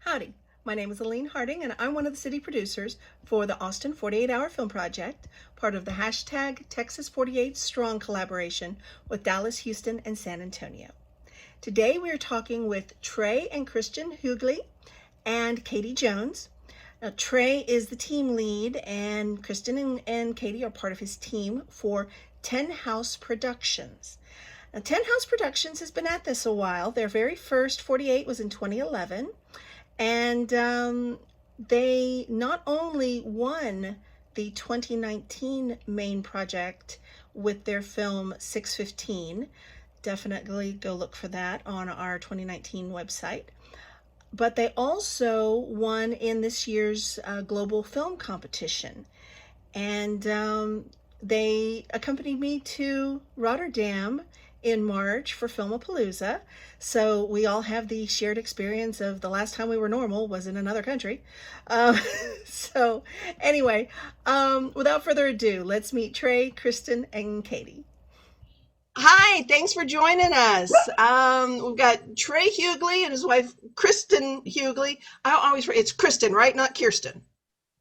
Howdy, my name is Aline Harding, and I'm one of the city producers for the Austin 48 Hour Film Project, part of the hashtag Texas 48 Strong collaboration with Dallas, Houston, and San Antonio. Today we are talking with Trey and Christian Hughley and Katie Jones. Now, Trey is the team lead, and Kristen and Katie are part of his team for 10 House Productions. Now, 10 House Productions has been at this a while. Their very first 48 was in 2011. And they not only won the 2019 main project with their film 615, definitely go look for that on our 2019 website, but they also won in this year's global film competition. And they accompanied me to Rotterdam in March for Filmapalooza. So we all have the shared experience of the last time we were normal was in another country. Um, so anyway, without further ado, let's meet Trey, Kristen, and Katie. Hi, thanks for joining us. We've got Trey Hughley and his wife Kristen Hughley. I always it's Kristen, right? Not Kirsten.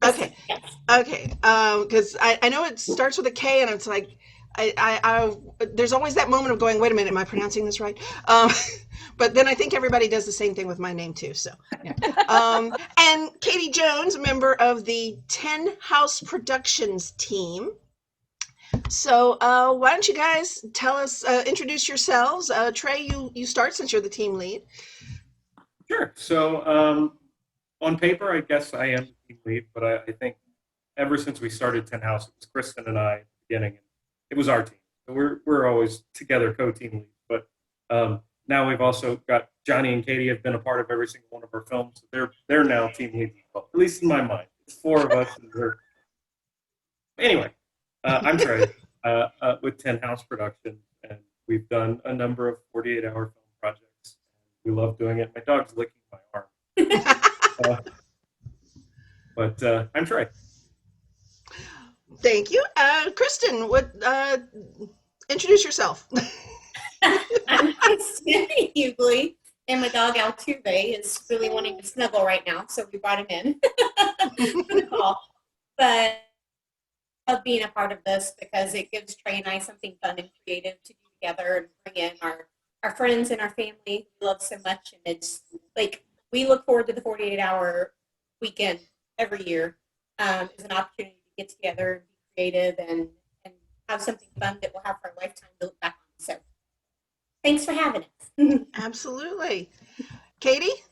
Kristen, Okay, yes. okay. Because I know it starts with a K, and it's like there's always that moment of going, wait a minute, am I pronouncing this right? Um, but then I think everybody does the same thing with my name too. So, yeah. And Katie Jones, a member of the 10 House Productions team. So, why don't you guys tell us, introduce yourselves? Trey, you start since you're the team lead. Sure. So on paper, I guess I am the team lead, but I think ever since we started 10 House, it was Kristen and I at the beginning. It was our team. So we're always together co-team leads. But now we've also got Johnny and Katie have been a part of every single one of our films. So they're now team leads, well, at least in my mind. It's four of us. Anyway, I'm Trey with 10 House Productions, and we've done a number of 48-hour film projects. We love doing it. My dog's licking my arm. uh, but I'm Trey. Thank you. Kristen, introduce yourself. I'm Kristen Hughley, and my dog Altuve is really wanting to snuggle right now, so we brought him in for the call. But I love being a part of this because it gives Trey and I something fun and creative to do together and bring in our friends and our family we love so much. And it's like we look forward to the 48-hour weekend every year as an opportunity to get together and be creative and have something fun that we'll have for a lifetime to look back on. So thanks for having us. Absolutely. Katie?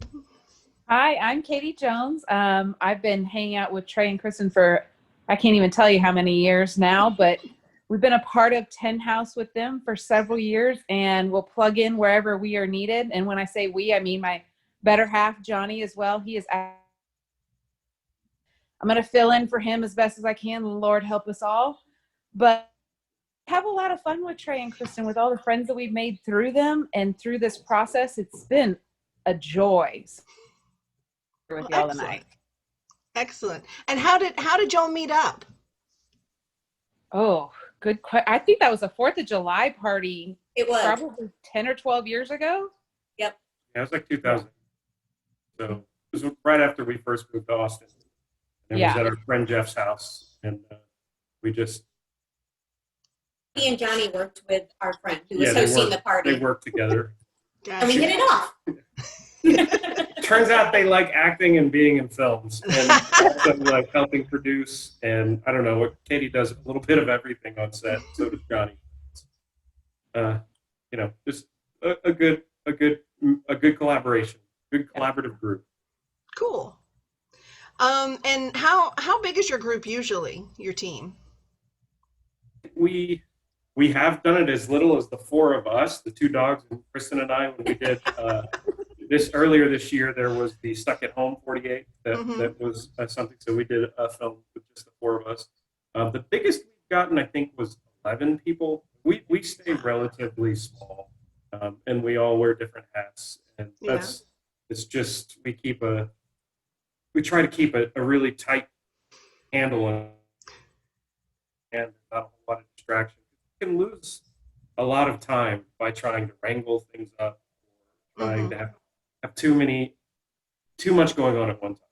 Hi, I'm Katie Jones. I've been hanging out with Trey and Kristen for, I can't even tell you how many years now, but we've been a part of 10 House with them for several years, and we'll plug in wherever we are needed. And when I say we, I mean my better half, Johnny, as well. I'm going to fill in for him as best as I can. Lord help us all. But have a lot of fun with Trey and Kristen, with all the friends that we've made through them and through this process. It's been a joy with y'all tonight. Excellent. And how did y'all meet up? Oh, good question. I think that was a 4th of July party. It was probably 10 or 12 years ago. Yep. Yeah, it was like 2000. So it was right after we first moved to Austin. And it was at our friend Jeff's house, and we just. He and Johnny worked with our friend who was hosting the party. They worked together. And we hit it off. Turns out they like acting and being in films, and also like helping produce. And I don't know what Katie does, a little bit of everything on set. So does Johnny. Just a good collaboration, good collaborative group. Cool. And how big is your group usually? Your team? We have done it as little as the four of us, the two dogs, and Kristen and I. When we did earlier this year, there was the Stuck at Home 48 that was something. So we did a film with just the four of us. The biggest we've gotten, I think, was 11 people. We stay relatively small, and we all wear different hats, and it's just we try to keep a really tight handle on, and not a whole lot of distraction. You can lose a lot of time by trying to wrangle things up, or trying to have too many too much going on at one time.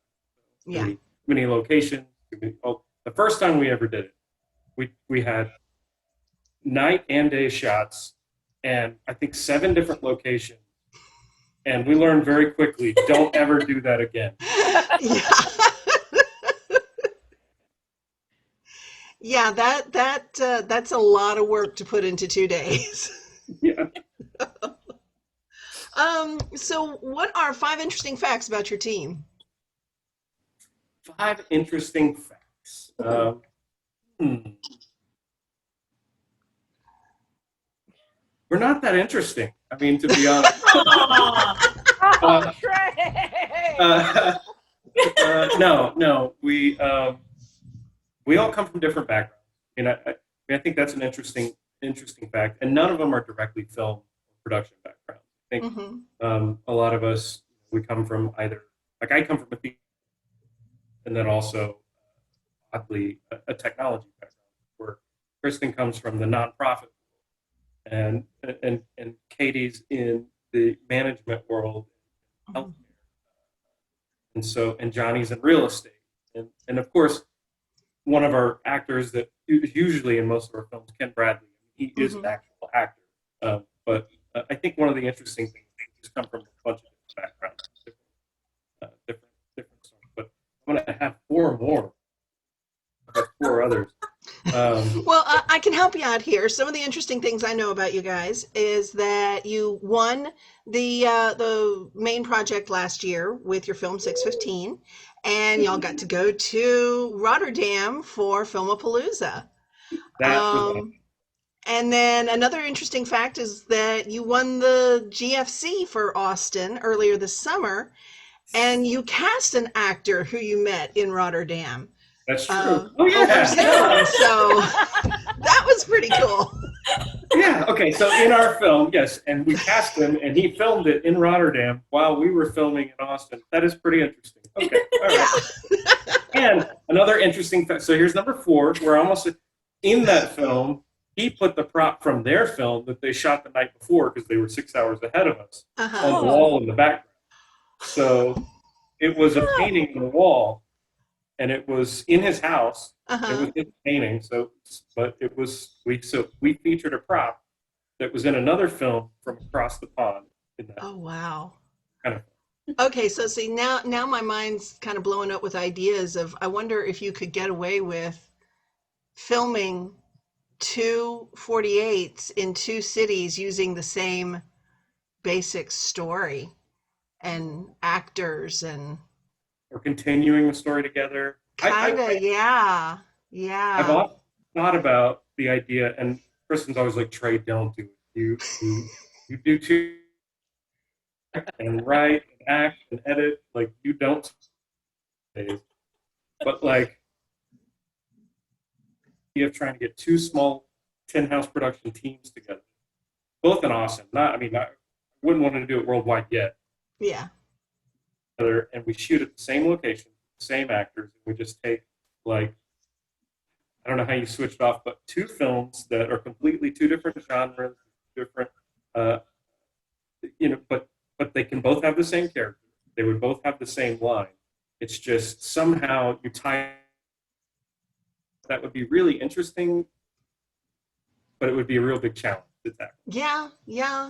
Yeah. Too many locations. The first time we ever did it, we had night and day shots, and I think 7 different locations. And we learned very quickly, don't ever do that again. Yeah. Yeah, that's a lot of work to put into 2 days. Yeah. So what are 5 interesting facts about your team? 5 interesting facts. We're not that interesting. I mean, to be honest. Trey! No. We all come from different backgrounds. I think that's an interesting fact, and none of them are directly film production backgrounds. I think a lot of us, we come from either, like I come from a theater, and then also oddly a technology background, where Kristen comes from the nonprofit, and Katie's in the management world, healthcare, and Johnny's in real estate, and of course, one of our actors that is usually in most of our films, Ken Bradley, he is an actual actor. But I think one of the interesting things is just come from a bunch of different backgrounds, different stuff. But I'm going to have 4 more, 4 others. Well, I can help you out here. Some of the interesting things I know about you guys is that you won the main project last year with your film 615, and y'all got to go to Rotterdam for Filmapalooza. And then another interesting fact is that you won the GFC for Austin earlier this summer, and you cast an actor who you met in Rotterdam. That's true. Over Zoom. So that was pretty cool. Yeah. Okay. So in our film, yes, and we cast him, and he filmed it in Rotterdam while we were filming in Austin. That is pretty interesting. Okay. All right. And another interesting fact. So here's number 4. We're almost in that film. He put the prop from their film that they shot the night before, because they were 6 hours ahead of us, on the wall in the background. So it was a painting on the wall, and it was in his house. It was his painting. We featured a prop that was in another film from across the pond. Oh wow! Kind of. Okay, so see now my mind's kind of blowing up with ideas of, I wonder if you could get away with filming 2 48s in 2 cities using the same basic story and actors or continuing the story together. Yeah. I've often thought about the idea, and Kristen's always like, Trey, don't do it. You do too, and write and act and edit, like you don't. But like, you have trying to get 2 small 10-house production teams together, both in Austin. I wouldn't want to do it worldwide yet. Yeah. And we shoot at the same location, same actors, and we just take, like, I don't know how you switched off, but 2 films that are completely 2 different genres, different, but they can both have the same character. They would both have the same line. It's just somehow you tie. That would be really interesting, but it would be a real big challenge to tackle. Yeah,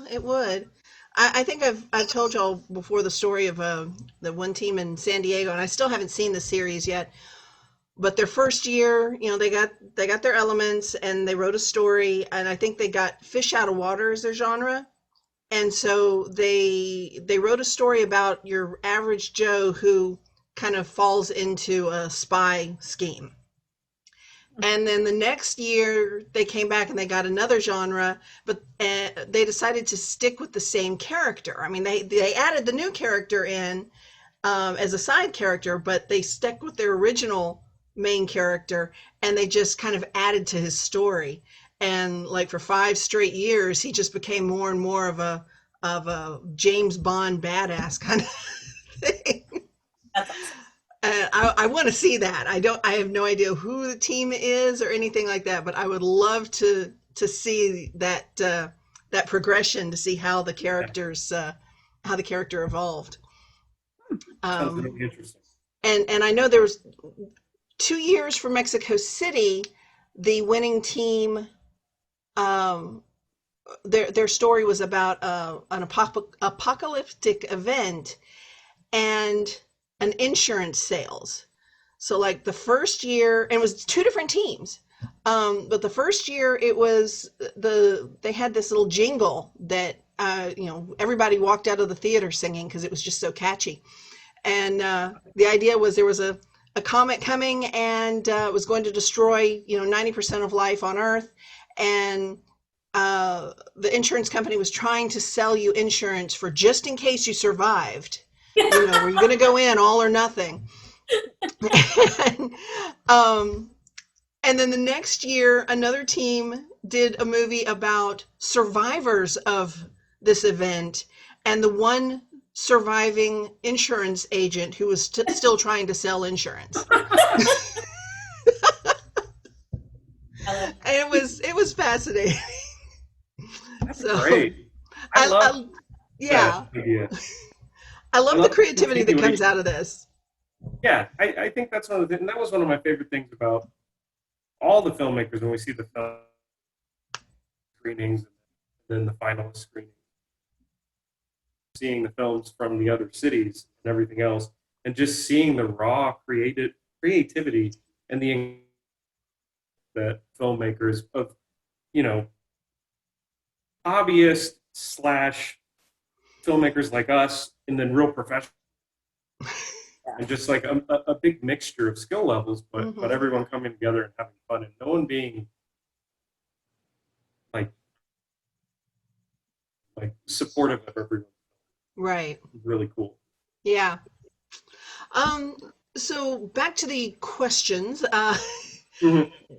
it would. I think I've told y'all before the story of the one team in San Diego, and I still haven't seen the series yet. But their first year, they got their elements, and they wrote a story, and I think they got fish out of water as their genre. And so they wrote a story about your average Joe who kind of falls into a spy scheme. And then the next year they came back and they got another genre, but they decided to stick with the same character. I mean, they added the new character in as a side character, but they stuck with their original main character, and they just kind of added to his story. And like for 5 straight years, he just became more and more of a James Bond badass kind of thing. That's awesome. I want to see that. I have no idea who the team is or anything like that, but I would love to see that progression, to see how the character evolved. Sounds really interesting. And I know there was 2 years for Mexico City, the winning team, their story was about an apocalyptic event and an insurance sales. So like the first year, and it was two different teams. But the first year it was they had this little jingle that everybody walked out of the theater singing because it was just so catchy. And the idea was there was a comet coming and it was going to destroy 90% of life on Earth, and the insurance company was trying to sell you insurance for just in case you survived. Were you going to go in all or nothing? and, and then the next year, another team did a movie about survivors of this event, and the one surviving insurance agent who was still trying to sell insurance. And it was fascinating. That's great. I love yeah. that idea. I love the creativity that comes out of this. Yeah, I think that's one of the things, and that was one of my favorite things about all the filmmakers when we see the film screenings and then the finalist screenings, seeing the films from the other cities and everything else, and just seeing the raw creativity and the that filmmakers of hobbyists / filmmakers like us, and then real professionals, and just like a big mixture of skill levels, but everyone coming together and having fun, and no one being like supportive of everyone. Right. Really cool. Yeah. So back to the questions.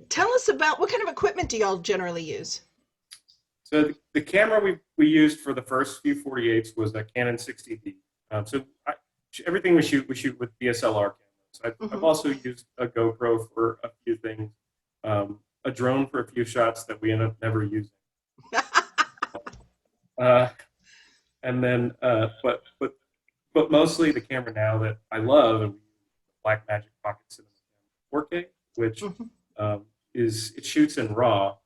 Tell us about what kind of equipment do y'all generally use? So the camera we used for the first few 48s was a Canon 60D. Everything we shoot with DSLR cameras. I've also used a GoPro for a few things, a drone for a few shots that we end up never using. And then, but mostly the camera now that I love, and Blackmagic Pocket Cinema 4K, which it shoots in RAW,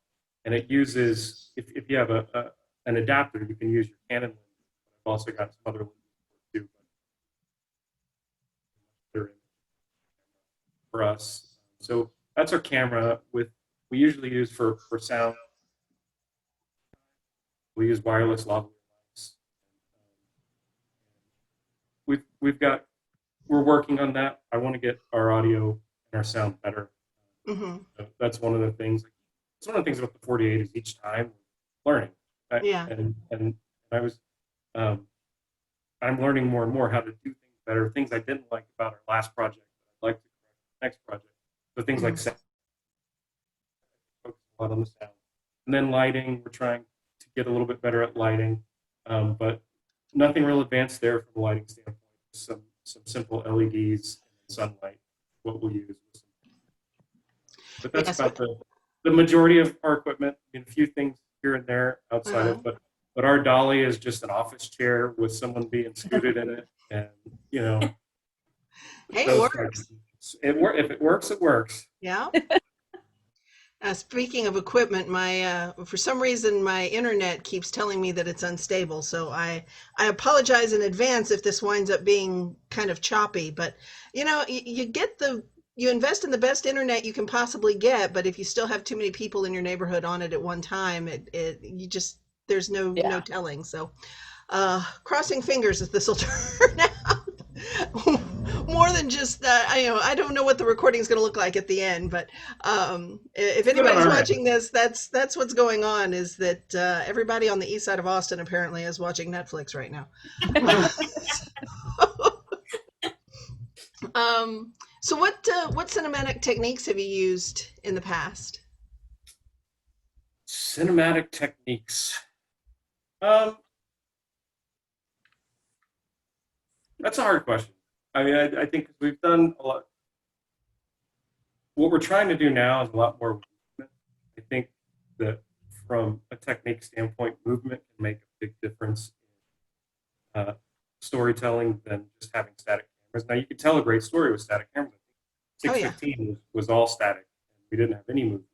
and it uses, if you have an adapter, you can use your Canon lens. I've also got some other lenses too, but for us. So that's our camera. We usually use for sound. We use wireless lavalier mics. We're working on that. I want to get our audio and our sound better. So that's one of the things. It's one of the things about the 48 is each time learning. Yeah. And I was, I'm learning more and more how to do things better. Things I didn't like about our last project that I'd like to correct the next project. So things like sound, focus a lot on the sound, and then lighting. We're trying to get a little bit better at lighting, but nothing real advanced there from a lighting standpoint. Some simple LEDs and sunlight, what we'll use. But that's about the majority of our equipment. A few things here and there outside of, but our dolly is just an office chair with someone being scooted in it, and hey, it works. If it works, it works. Yeah. Speaking of equipment, for some reason my internet keeps telling me that it's unstable, so I apologize in advance if this winds up being kind of choppy. But you invest in the best internet you can possibly get, but if you still have too many people in your neighborhood on it at one time, there's no telling. So crossing fingers that this will turn out more than just I don't know what the recording is going to look like at the end, but if anybody's watching this, that's what's going on, is that everybody on the east side of Austin apparently is watching Netflix right now. So what cinematic techniques have you used in the past? Cinematic techniques. That's a hard question. I mean, I think we've done a lot. What we're trying to do now is a lot more movement. I think that from a technique standpoint, movement can make a big difference in storytelling than just having static cameras. Now you could tell a great story with static cameras. Oh, yeah. 615 was all static. We didn't have any movement.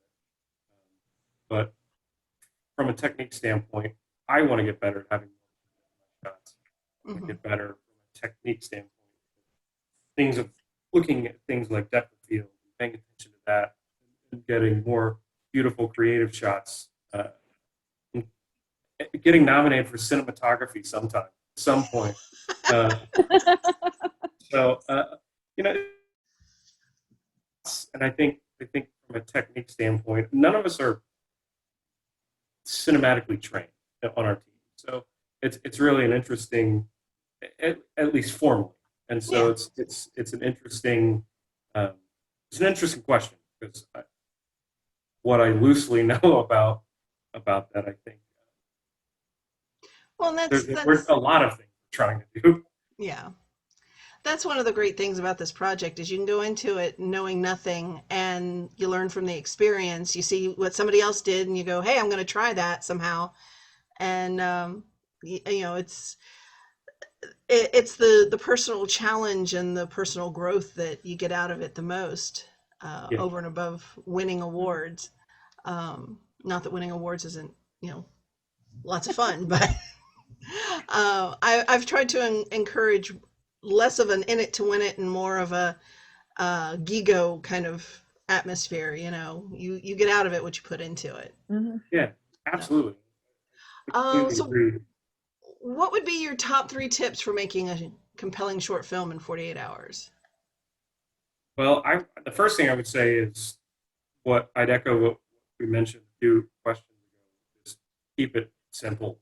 But from a technique standpoint, I want to get better at having more shots. I want to get better from a technique standpoint. Things of looking at things like depth of field, paying attention to that, and getting more beautiful creative shots. Getting nominated for cinematography sometime, at some point. So you know, and I think from a technique standpoint, none of us are cinematically trained on our team, so it's really an interesting, at least formally, and so it's an interesting question, because what I loosely know about that, I think Well, there's a lot of things we're trying to do. yeah. That's one of the great things about this project is you can go into it knowing nothing and you learn from the experience. You see what somebody else did and you go, hey, I'm going to try that somehow. And, you know, it's the personal challenge and the personal growth that you get out of it the most, over and above winning awards. Not that winning awards isn't, you know, lots of fun, but I've tried to encourage less of an in it to win it and more of a gigo kind of atmosphere. You know, you get out of it what you put into it. Mm-hmm. Yeah, absolutely. So what would be your top 3 tips for making a compelling short film in 48 hours? Well, the first thing I would say is I'd echo what we mentioned a few questions ago. Just keep it simple.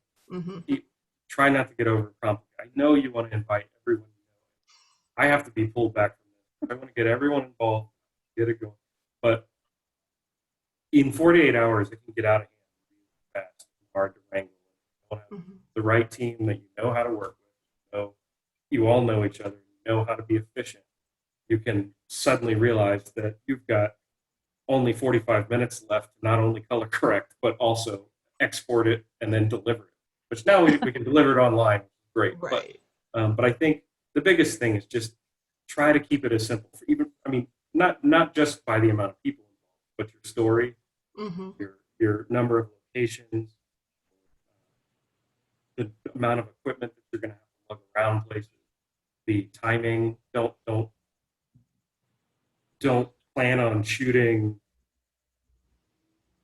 Try not to get over complicated. I know you want to invite everyone. I have to be pulled back from this. I want to get everyone involved, get it going. But in 48 hours, it can get out of hand fast, hard to wrangle. You don't have the right team that you know how to work with. You all know each other. You know how to be efficient. You can suddenly realize that you've got only 45 minutes left to not only color correct, but also export it and then deliver it, which now we can deliver it online. Great. Right. But I think the biggest thing is just try to keep it as simple. Not just by the amount of people involved, but your story, your number of locations, the amount of equipment that you're going to have to lug around places, the timing. Don't plan on shooting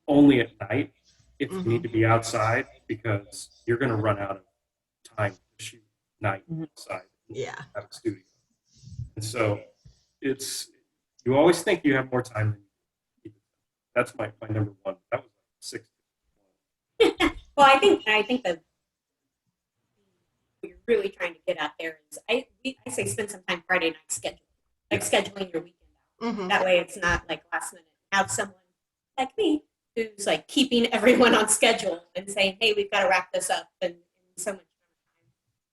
only at night if you need to be outside, because you're going to run out of time to shoot night outside. At a studio. And so you always think you have more time than you need. That's my number one. That was like 6. Well, I think that what you're really trying to get out there is I say spend some time Friday night scheduling your weekend out. That way it's not like last minute. Have someone like me who's like keeping everyone on schedule and saying, hey, we've got to wrap this up in so much time.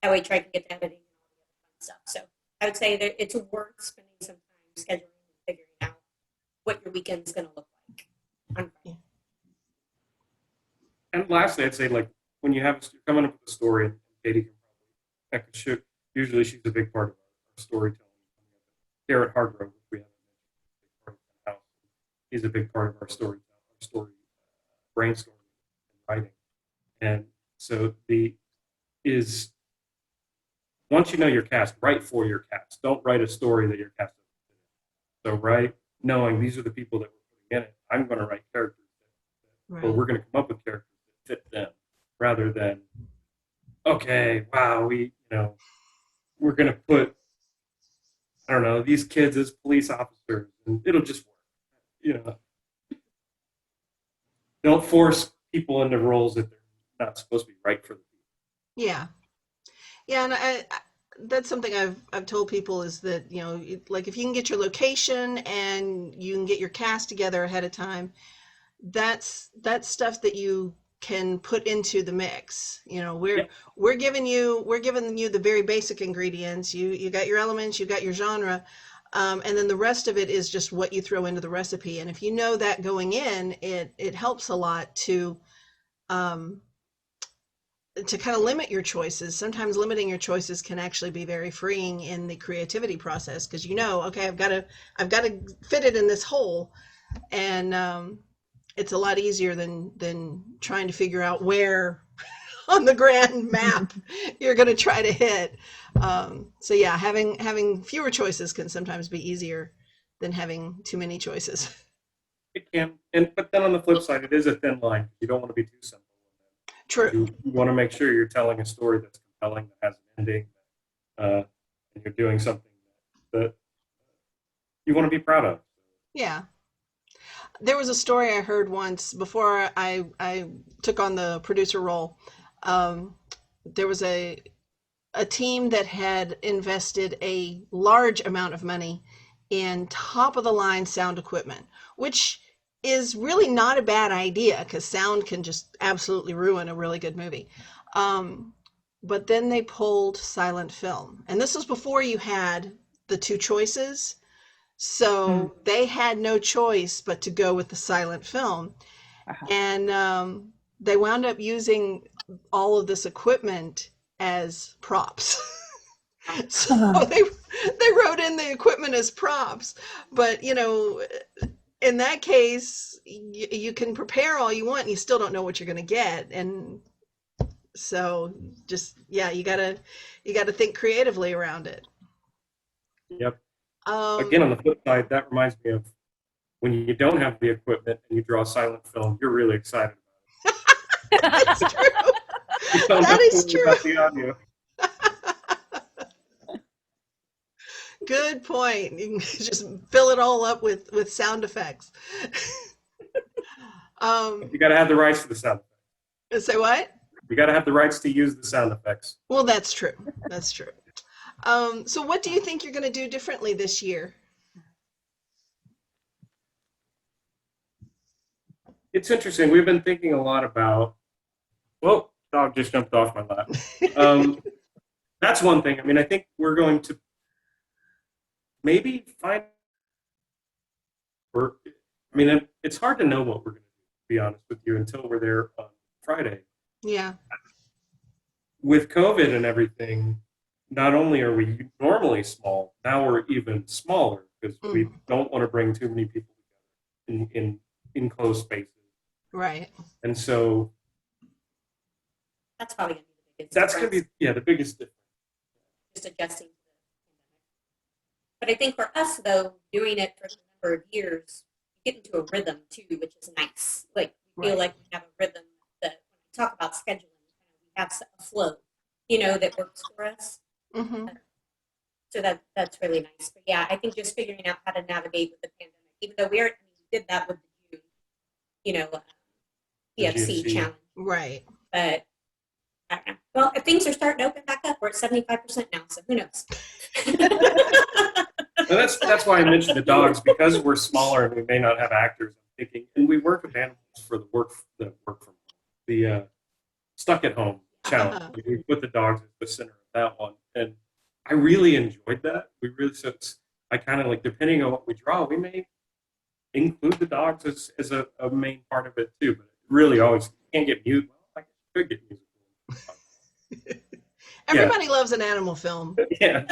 That way try to get to editing and all the other fun stuff. So I would say that it's worth spending some time scheduling and figuring out what your weekend's going to look like. And lastly, I'd say, like, when you're coming up with a story, and Katie can probably usually she's a big part of our storytelling. Garrett Hargrove, which we haven't mentioned, a big part of the house. He's a big part of our story brainstorming and writing. And so once you know your cast, write for your cast. Don't write a story that your cast doesn't fit in. So write knowing these are the people that we're putting in it. I'm going to write characters or we're going to come up with characters that fit them, rather than, okay, wow, we're going to put, I don't know, these kids as police officers and it'll just work. Don't force people into roles that they're not supposed to be right for the people. Yeah, and that's something I've told people is that, like, if you can get your location and you can get your cast together ahead of time, that's stuff that you can put into the mix. We're giving you the very basic ingredients. You got your elements, you got your genre, and then the rest of it is just what you throw into the recipe. And if you know that going in, it helps a lot to to kind of limit your choices. Sometimes limiting your choices can actually be very freeing in the creativity process, because okay, I've got to fit it in this hole, and it's a lot easier than trying to figure out where on the grand map you're going to try to hit. So yeah, having fewer choices can sometimes be easier than having too many choices. It can, but then on the flip side, it is a thin line. You don't want to be too simple. True. You want to make sure you're telling a story that's compelling, that has an ending, and you're doing something that you want to be proud of. Yeah. There was a story I heard once before I took on the producer role. There was a team that had invested a large amount of money in top of the line sound equipment, which is really not a bad idea, because sound can just absolutely ruin a really good movie. But then they pulled silent film, and this was before you had the two choices. So they had no choice but to go with the silent film. And they wound up using all of this equipment as props. So they wrote in the equipment as props. But, in that case, you can prepare all you want and you still don't know what you're going to get. And so just, yeah, you gotta think creatively around it. Yep. Again, on the flip side, that reminds me of when you don't have the equipment and you draw silent film, you're really excited about it. That's true. You don't That have to is worry true. about the audio. Good point. You can just fill it all up with sound effects. You got to have the rights to the sound effects. Say what? You got to have the rights to use the sound effects. Well, that's true. That's true. So what do you think you're going to do differently this year? It's interesting. We've been thinking a lot about, whoa, dog just jumped off my lap. That's one thing. I mean, I think we're going to maybe find work. I mean, it's hard to know what we're going to do, to be honest with you, until we're there on Friday. Yeah. With COVID and everything, not only are we normally small, now we're even smaller, because we don't want to bring too many people together in enclosed spaces. Right. And so That's probably going to be the biggest that's going to be, the biggest difference. just adjusting to the pandemic. But I think for us, though, doing it for a number of years, you get into a rhythm, too, which is nice. Like, we feel like we have a rhythm that when we talk about scheduling, we have a flow, that works for us. Mm-hmm. So that's really nice. But yeah, I think just figuring out how to navigate with the pandemic, even though we did that with the June, PFC challenge. Right. But I don't know. Well, if things are starting to open back up, we're at 75% now, so who knows? Well, that's why I mentioned the dogs, because we're smaller and we may not have actors. I'm thinking, and we work with animals for the work from home, the stuck at home challenge. We put the dogs at the center of that one, and I really enjoyed that. I kind of like, depending on what we draw, we may include the dogs as a main part of it too. But really, always can't get music. Well, I could get music. Everybody loves an animal film. Yeah.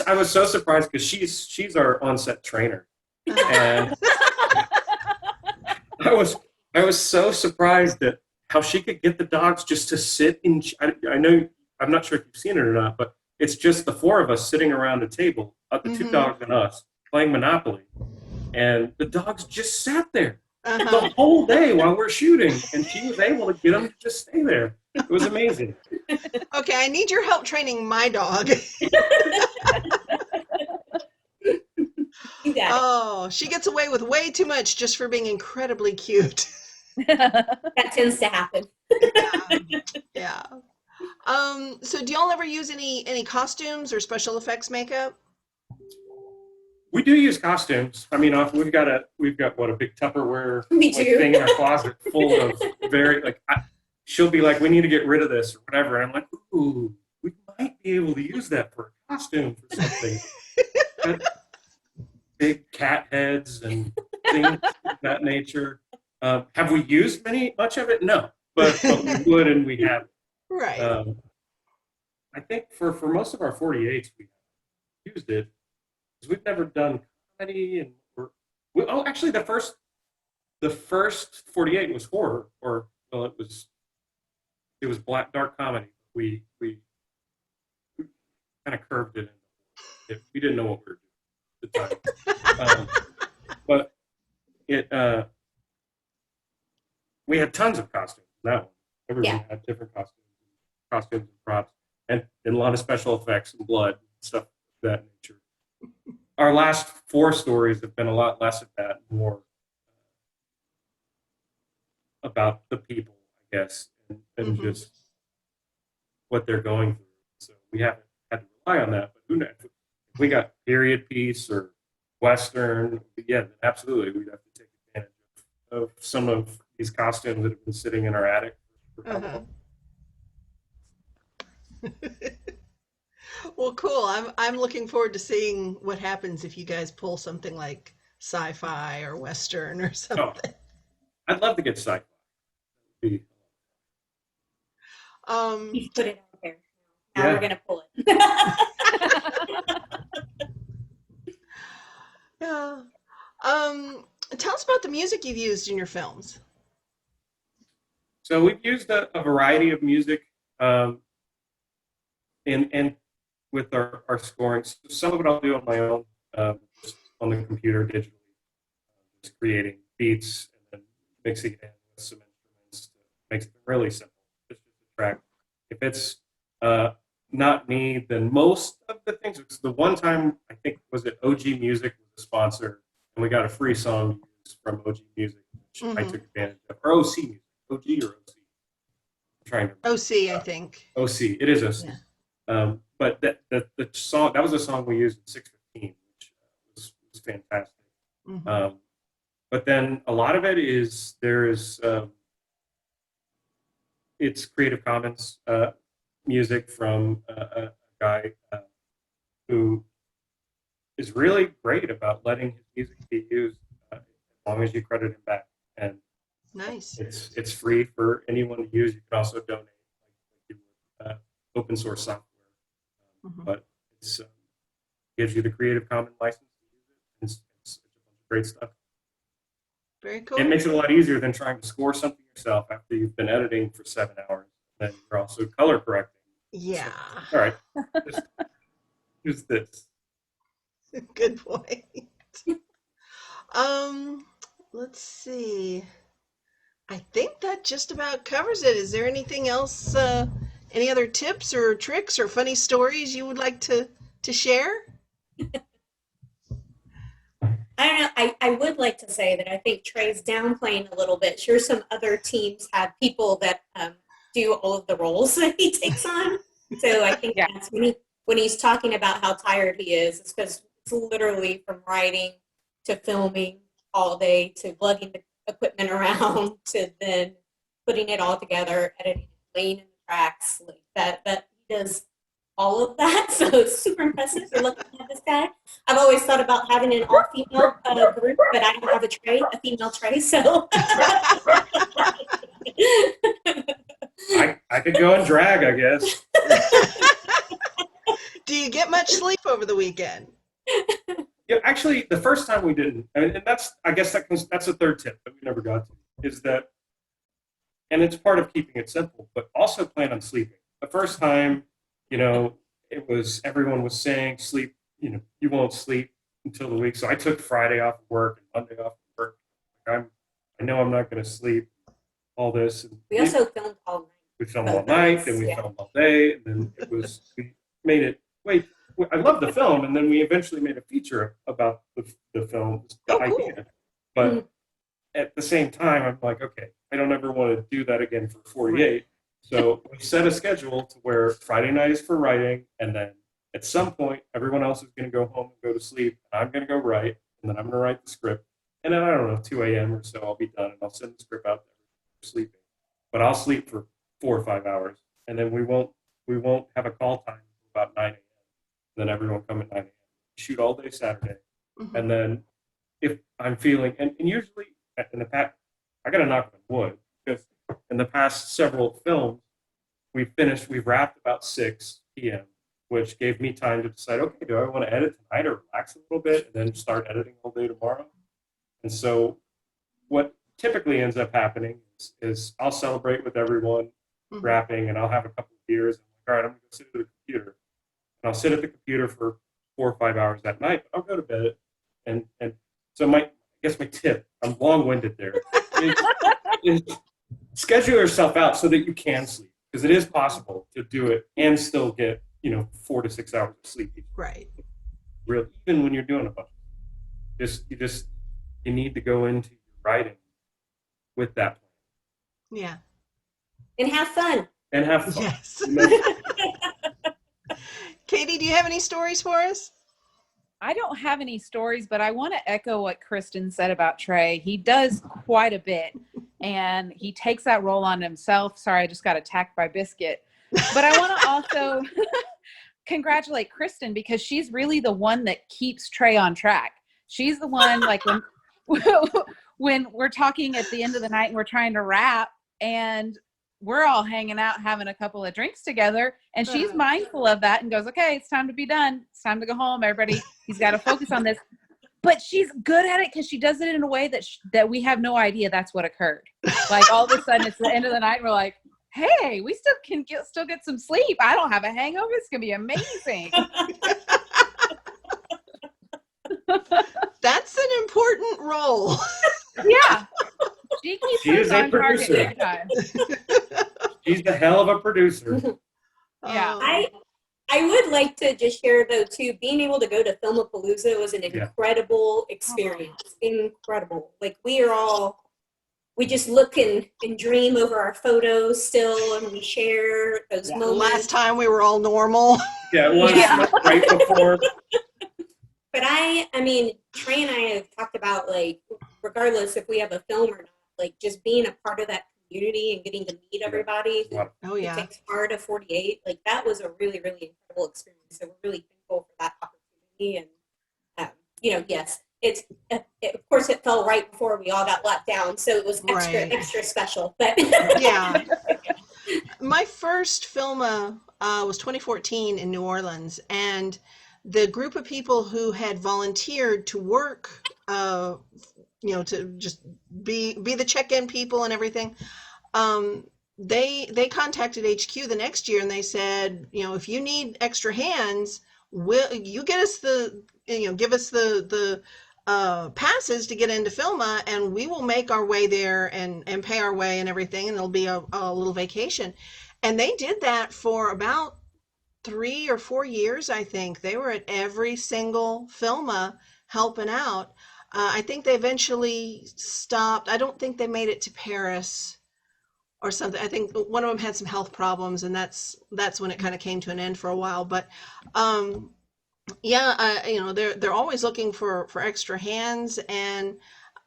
I was so surprised, because she's our on-set trainer, and I was so surprised at how she could get the dogs just to sit in. I know, I'm not sure if you've seen it or not, but it's just the four of us sitting around a table, the two dogs and us, playing Monopoly, and the dogs just sat there the whole day while we're shooting, and she was able to get them to just stay there. It was amazing. Okay, I need your help training my dog. Oh, she gets away with way too much just for being incredibly cute. That tends to happen. Yeah. So do y'all ever use any costumes or special effects makeup? We do use costumes. I mean, we've got a big Tupperware thing in our closet full of she'll be like, we need to get rid of this or whatever. And I'm like, ooh, we might be able to use that for a costume for something. Big cat heads and things of that nature. Have we used much of it? No. but we would and we have. Right. I think for most of our 48s, we used it because we've never done comedy, and actually the first 48 was horror, or well, it was black dark comedy. We kind of curved it in. We didn't know what we were doing at the time, but it we had tons of costumes in that one. Everyone had different costumes and props, and a lot of special effects and blood and stuff of that nature. Our last 4 stories have been a lot less of that, more about the people, I guess, and just what they're going through. So we haven't had to rely on that. But who knows? If we got period piece or Western, yeah, absolutely, we'd have to take advantage of some of these costumes that have been sitting in our attic for how long. Well, cool. I'm looking forward to seeing what happens if you guys pull something like sci-fi or Western or something. I'd love to get sci-fi. He's put it out there. Now we're gonna pull it. Yeah. Tell us about the music you've used in your films. So we've used a variety of music, and with our scoring. So some of it I'll do on my own, just on the computer digitally, just creating beats and then mixing it in with some instruments to make it really simple. Just a track. If it's not me, then most of the things. The one time I think was it OG Music was a sponsor, and we got a free song used from OG Music, which I took advantage of. Or OC Music, OG or OC. I'm trying to OC, I think. OC, it is OC. Yeah. But the song, that was a song we used in 615, which was fantastic. But then a lot of it is it's Creative Commons music from a guy who is really great about letting his music be used as long as you credit him back. And nice. It's free for anyone to use. You can also donate, like you would, open source software. But it gives you the Creative Commons license to use it. It's a bunch of great stuff. Very cool. It makes it a lot easier than trying to score something yourself after you've been editing for 7 hours. Then you're also color correcting. Yeah. So, all right. Use this. Good point. Let's see. I think that just about covers it. Is there anything else? Any other tips or tricks or funny stories you would like to share? I don't know. I would like to say that I think Trey's downplaying a little bit. Sure, some other teams have people that do all of the roles that he takes on. So I think that's when he's talking about how tired he is, it's because it's literally from writing to filming all day to lugging the equipment around to then putting it all together, editing, laying in the tracks. Like that he does all of that. So it's super impressive. You're looking at this guy. I've always thought about having an all-female group, but I don't have a female Trey, so. I could go and drag, I guess. Do you get much sleep over the weekend? Yeah, actually, the first time we didn't, and that's the third tip that we never got to, is that, and it's part of keeping it simple, but also plan on sleeping. The first time, everyone was saying sleep, you won't sleep until the week. So I took Friday off of work and Monday off of work. I know I'm not going to sleep. All this. And we also filmed all night. We filmed all night, and we filmed all day, and then we made it. Wait, I love the film, and then we eventually made a feature about the film, the idea. But at the same time, I'm like, okay, I don't ever want to do that again for 48. So we set a schedule to where Friday night is for writing, and then at some point, everyone else is going to go home and go to sleep, and I'm going to go write, and then I'm going to write the script. And then, I don't know, 2 a.m. or so, I'll be done, and I'll send the script out to everyone sleeping. But I'll sleep for 4 or 5 hours, and then we won't have a call time until about 9 a.m. Then everyone come at 9 a.m. Shoot all day Saturday, and then if I'm feeling, and usually in the past, I got to knock on wood, because in the past past several films, we've wrapped about 6 p.m., which gave me time to decide, okay, do I want to edit tonight or relax a little bit and then start editing all day tomorrow? And so what typically ends up happening is I'll celebrate with everyone wrapping, and I'll have a couple of beers. And I'm like, all right, I'm going to go sit at the computer. And I'll sit at the computer for 4 or 5 hours that night, but I'll go to bed. And so I guess my tip, I'm long-winded there, is schedule yourself out so that you can sleep, because it is possible to do it and still get 4 to 6 hours of sleep. Right. Really, even when you're doing a bunch. You need to go into your writing with that plan. Yeah. And have fun. And have fun. Yes. Katie, do you have any stories for us? I don't have any stories, but I want to echo what Kristen said about Trey. He does quite a bit, and he takes that role on himself. Sorry, I just got attacked by Biscuit. But I want to also congratulate Kristen, because she's really the one that keeps Trey on track. She's the one, like, when we're talking at the end of the night and we're trying to wrap, and we're all hanging out having a couple of drinks together, and she's mindful of that and goes, okay, it's time to be done. It's time to go home. Everybody, he's got to focus on this. But she's good at it because she does it in a way that we have no idea that's what occurred. Like, all of a sudden it's the end of the night and we're like, hey, we still can get some sleep. I don't have a hangover. It's going to be amazing. That's an important role. Yeah. She is a on target producer. every time. She's the hell of a producer. Yeah. I would like to just share, though, too, being able to go to Filmapalooza was an incredible experience. Incredible. Like, we just look and dream over our photos still, and we share those moments. Last time we were all normal. Yeah, it was right before. But I mean, Trey and I have talked about, like, regardless if we have a film or not, like, just being a part of that community and getting to meet everybody Oh, who yeah. takes part of 48, like, that was a really, really incredible experience. So we're really thankful for that opportunity. And, yes, of course, it fell right before we all got locked down, so it was extra special. But Yeah. My first Filma was 2014 in New Orleans, and the group of people who had volunteered to work, to just be the check-in people and everything, they contacted HQ the next year and they said, if you need extra hands, you get us give us the passes to get into Filma, and we will make our way there and pay our way and everything, and it'll be a little vacation. And they did that for about 3 or 4 years, I think. They were at every single Filma helping out. I think they eventually stopped. I don't think they made it to Paris or something. I think one of them had some health problems, and that's when it kind of came to an end for a while. But they're always looking for extra hands, and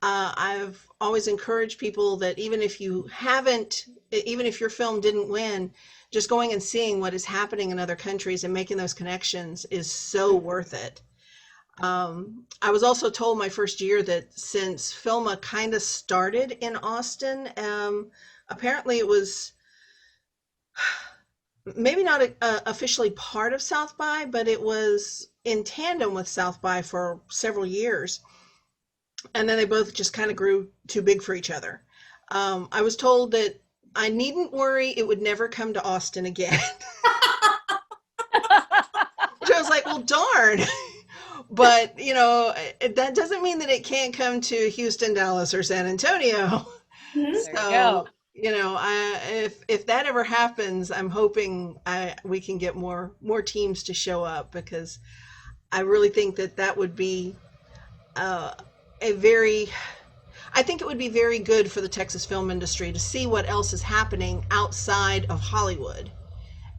I've always encouraged people that even if your film didn't win, just going and seeing what is happening in other countries and making those connections is so worth it. I was also told my first year that since Filma kind of started in Austin, apparently it was maybe not officially part of South by, but it was in tandem with South by for several years. And then they both just kind of grew too big for each other. I was told that I needn't worry, it would never come to Austin again. Which I was like, well, darn. But, that doesn't mean that it can't come to Houston, Dallas, or San Antonio. So, if that ever happens, I'm hoping we can get more teams to show up, because I really think that would be I think it would be very good for the Texas film industry to see what else is happening outside of Hollywood,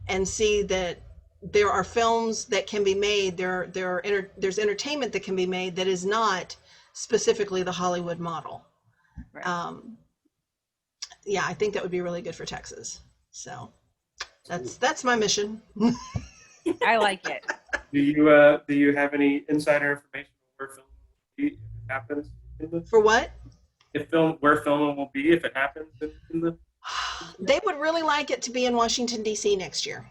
and see that there are films that can be made, there's entertainment that can be made that is not specifically the Hollywood model. Right. I think that would be really good for Texas. So that's my mission. I like it. Do you have any insider information where film will be if it happens? For what? Where filming will be if it happens in the They would really like it to be in Washington, D.C. next year.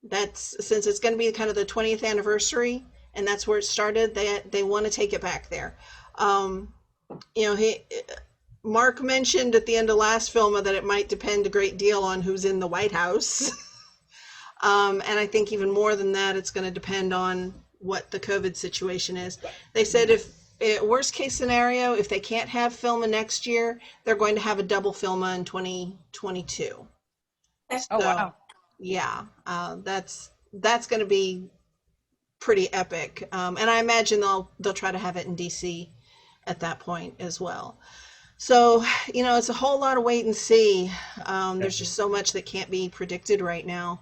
That's since it's going to be kind of the 20th anniversary, and that's where it started. They want to take it back there. You know, Mark mentioned at the end of last film that it might depend a great deal on who's in the White House. And I think even more than that, it's going to depend on what the COVID situation is. They said worst case scenario, if they can't have Filma next year, they're going to have a double Filma in 2022. Oh, wow. Yeah, that's going to be pretty epic. And I imagine they'll try to have it in DC at that point as well. So, you know, it's a whole lot of wait and see. There's just so much that can't be predicted right now.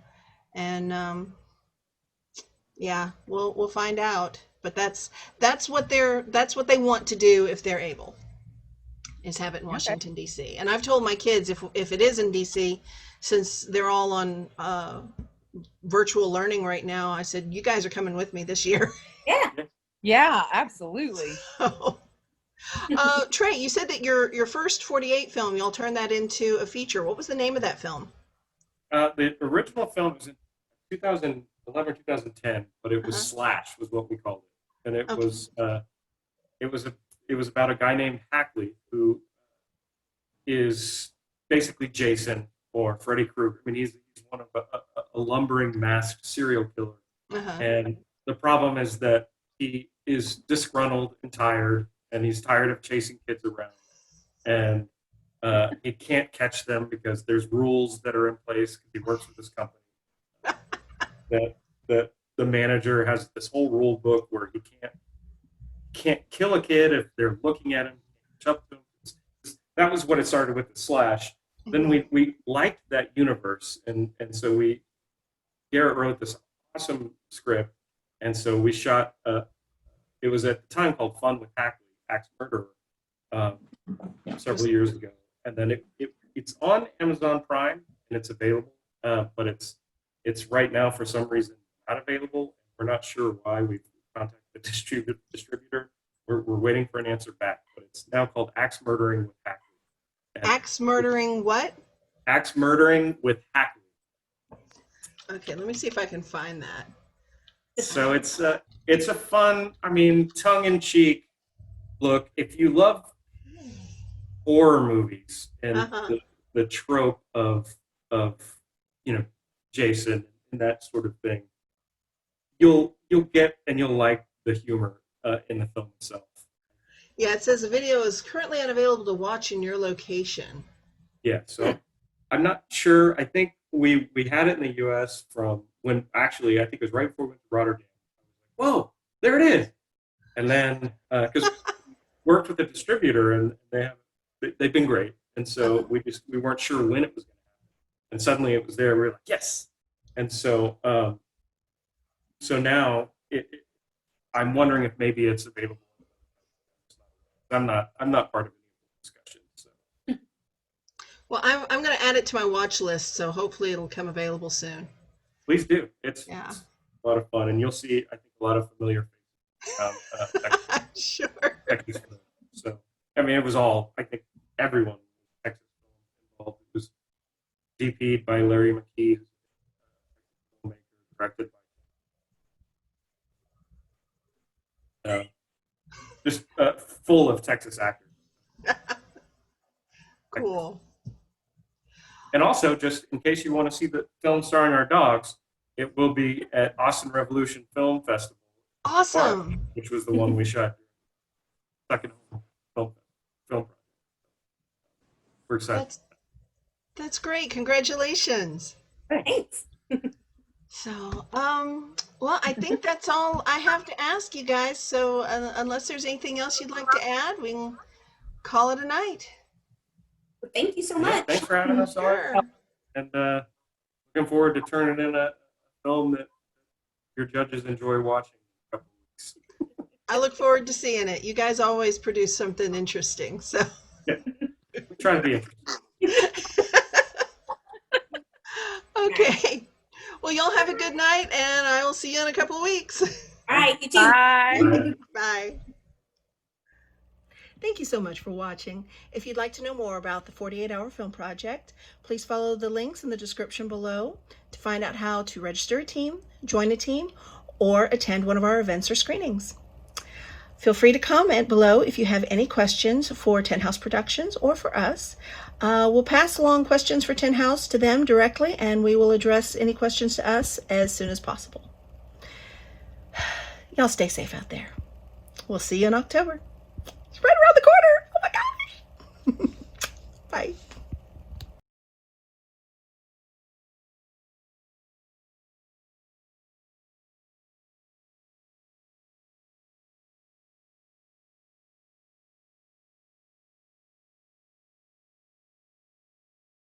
And yeah, we'll find out. But that's what they want to do if they're able, is have it in Washington, D.C. And I've told my kids if it is in D.C., since they're all on virtual learning right now, I said, you guys are coming with me this year. Yeah. Yeah, absolutely. So, Trey, you said that your first 48 film, you'll turn that into a feature. What was the name of that film? The original film was in 2011, 2010, but it was Slash was what we called it, and it was about a guy named Hackley who is basically Jason or Freddy Krueger. I mean, he's one of a lumbering masked serial killer, and the problem is that he is disgruntled and tired, and he's tired of chasing kids around, and he can't catch them because there's rules that are in place because he works with this company. that the manager has this whole rule book where he can't kill a kid if they're looking at him. That was what it started with the Slash. Then we liked that universe, and so Garrett wrote this awesome script, and so we shot. It was at the time called Fun with Hackley, Axe Murderer, several years ago, and then it's on Amazon Prime and it's available, but it's right now for some reason not available. We're not sure why. We've contacted the distributor. We're waiting for an answer back, but it's now called Axe Murdering with Hackley. Axe Murdering what? Axe Murdering with Hackley. Okay, let me see if I can find that. So it's a fun, I mean, tongue-in-cheek look. If you love horror movies and the trope of Jason and that sort of thing, you'll get and you'll like the humor in the film itself. Yeah, it says the video is currently unavailable to watch in your location. Yeah, so I'm not sure. I think we had it in the U.S. from when actually I think it was right before we went to Rotterdam. Whoa, there it is! And then because worked with a distributor and they've been great, and so we weren't sure when it was going to happen, and suddenly it was there. We were like, yes! And so now I'm wondering if maybe it's available. I'm not part of any discussion. So. Well, I'm going to add it to my watch list, so hopefully it'll come available soon. Please do. It's a lot of fun, and you'll see, I think, a lot of familiar faces. Sure. Texas film. So, I mean, it was all, I think, everyone in Texas involved. It was DP'd by Larry McKee, filmmaker, directed by just full of Texas actors. Cool. And also, just in case you want to see the film starring our dogs, it will be at Austin Revolution Film Festival. Awesome. Which was the one we shot. Second film project. We're excited. That's great. Congratulations. Thanks. So, well, I think that's all I have to ask you guys. So, unless there's anything else you'd like to add, we can call it a night. Thank you so much. Thanks for having us on. And looking forward to turning in a film that your judges enjoy watching in a couple of weeks. I look forward to seeing it. You guys always produce something interesting. So, yeah, we try to be interesting. Okay. Well, y'all have a good night, and I will see you in a couple of weeks. All right, you too. Bye. Bye. Thank you so much for watching. If you'd like to know more about the 48-Hour Film Project, please follow the links in the description below to find out how to register a team, join a team, or attend one of our events or screenings. Feel free to comment below if you have any questions for Tin House Productions or for us. We'll pass along questions for Tin House to them directly, and we will address any questions to us as soon as possible. Y'all stay safe out there. We'll see you in October. It's right around the corner. Oh my gosh. Bye.